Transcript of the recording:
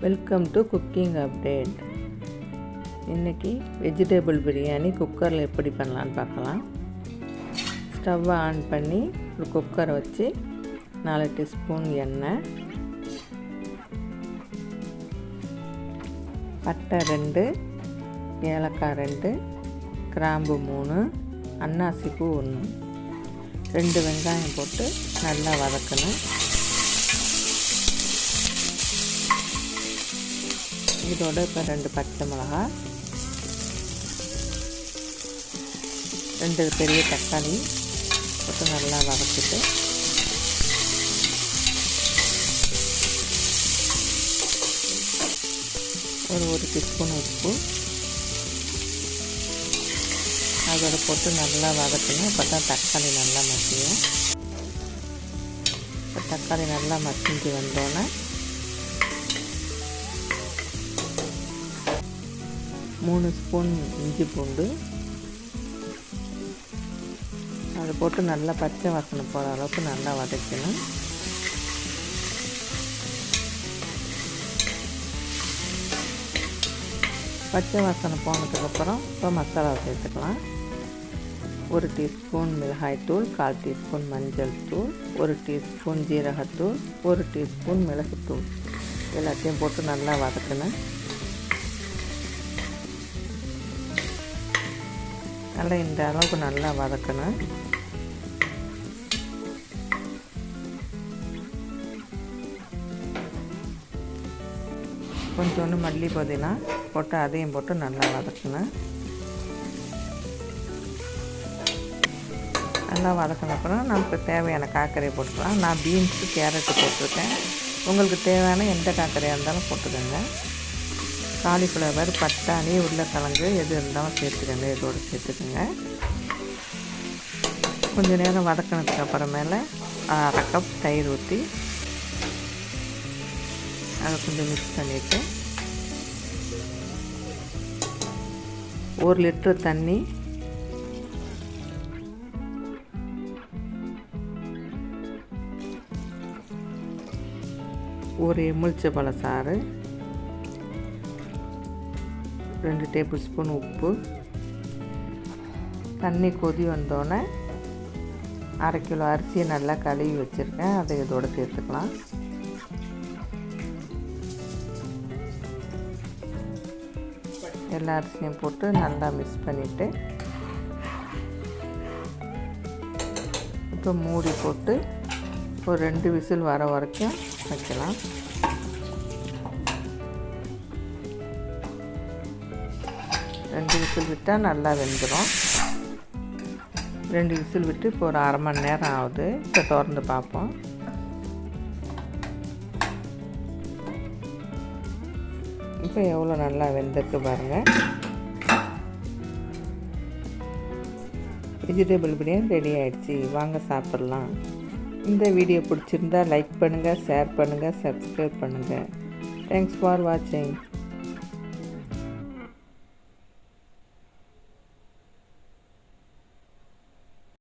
Welcome to cooking update. இன்றைக்கி vegetable biryani குக்கரில் எப்படி பண்ணலான்னு பார்க்கலாம். ஸ்டவ்வை ஆன் பண்ணி ஒரு குக்கரை வச்சு 4 டீஸ்பூன் எண்ணெய், பட்டை 2, ஏலக்காய் 2, கிராம்பு 3, அன்னாசி பூ 1, 2 வெங்காயம் போட்டு நல்லா வதக்கணும். இதோட இப்போ 2 பச்சை மிளகாய், 2 பெரிய தக்காளி போட்டு நல்லா வதக்கிட்டு ஒரு டீஸ்பூன் உப்பு அதோட போட்டு நல்லா வதக்கணும். இப்போ தான் தக்காளி நல்லா மசியும். இப்போ தக்காளி நல்லா மசிஞ்சு வந்தோன்னே 3 ஸ்பூன் இஞ்சி பூண்டு அதை போட்டு நல்லா பச்சை வாசனை போகிற அளவுக்கு நல்லா வதக்கணும். பச்சை வாசனை போனதுக்கப்புறம் இப்போ மசாலா சேர்த்துக்கலாம். 1 டீஸ்பூன் மிளகாய்த்தூள், 1/4 டீஸ்பூன் மஞ்சள் தூள், 1 டீஸ்பூன் ஜீரகத்தூள், 1 டீஸ்பூன் மிளகுத்தூள் எல்லாத்தையும் போட்டு நல்லா வதக்கணும். நல்லா இந்த அளவுக்கு நல்லா வதக்கணும். கொஞ்சோண்டு மல்லி புதினா போட்டு அதையும் போட்டு நல்லா வதக்கணும். நல்லா வதக்கினப்புறம் நமக்கு தேவையான காய்கறியை போட்டுக்கலாம். நான் பீன்ஸு, கேரட்டு போட்டிருக்கேன். உங்களுக்கு தேவையான எந்த காய்கறியாக இருந்தாலும் போட்டுக்கோங்க. காலிஃப்ளவர், பட்டாணி, உருளைக்கிழங்கு எது இருந்தாலும் சேர்த்துக்கோங்க. இதோடு சேர்த்துக்கோங்க. கொஞ்சம் நேரம் வதக்கினதுக்கு அப்புறமேல 1/2 கப் தயிர் ஊற்றி அதை கொஞ்சம் மிக்ஸ் பண்ணிவிட்டு 1 லிட்டர் தண்ணி, ஒரு எலுமிச்சம்பழ சாறு, 2 டேபிள் ஸ்பூன் உப்பு, தண்ணி கொதி வந்தோடனே 1/2 கிலோ அரிசியை நல்லா கழுவி வச்சுருக்கேன். அதை இதோடு சேர்த்துக்கலாம். எல்லா அரிசியும் போட்டு நல்லா மிக்ஸ் பண்ணிவிட்டு இப்போ மூடி போட்டு ஒரு 2 விசில் வர வரைக்கும் வைக்கலாம். 2 விசில் விட்டால் நல்லா வெந்துடும். 2 விசில் விட்டு இப்போ ஒரு 1/2 மணி நேரம் ஆகுது. இப்போ திறந்து பார்ப்போம். இப்போ எவ்வளோ நல்லா வெந்திருக்கு பாருங்கள். வெஜிடபிள் பிரியாணி ரெடி ஆகிடுச்சு. வாங்க சாப்பிட்லாம். இந்த வீடியோ பிடிச்சிருந்தா லைக் பண்ணுங்கள், ஷேர் பண்ணுங்கள், சப்ஸ்கிரைப் பண்ணுங்கள். தேங்க்ஸ் ஃபார் வாட்சிங்.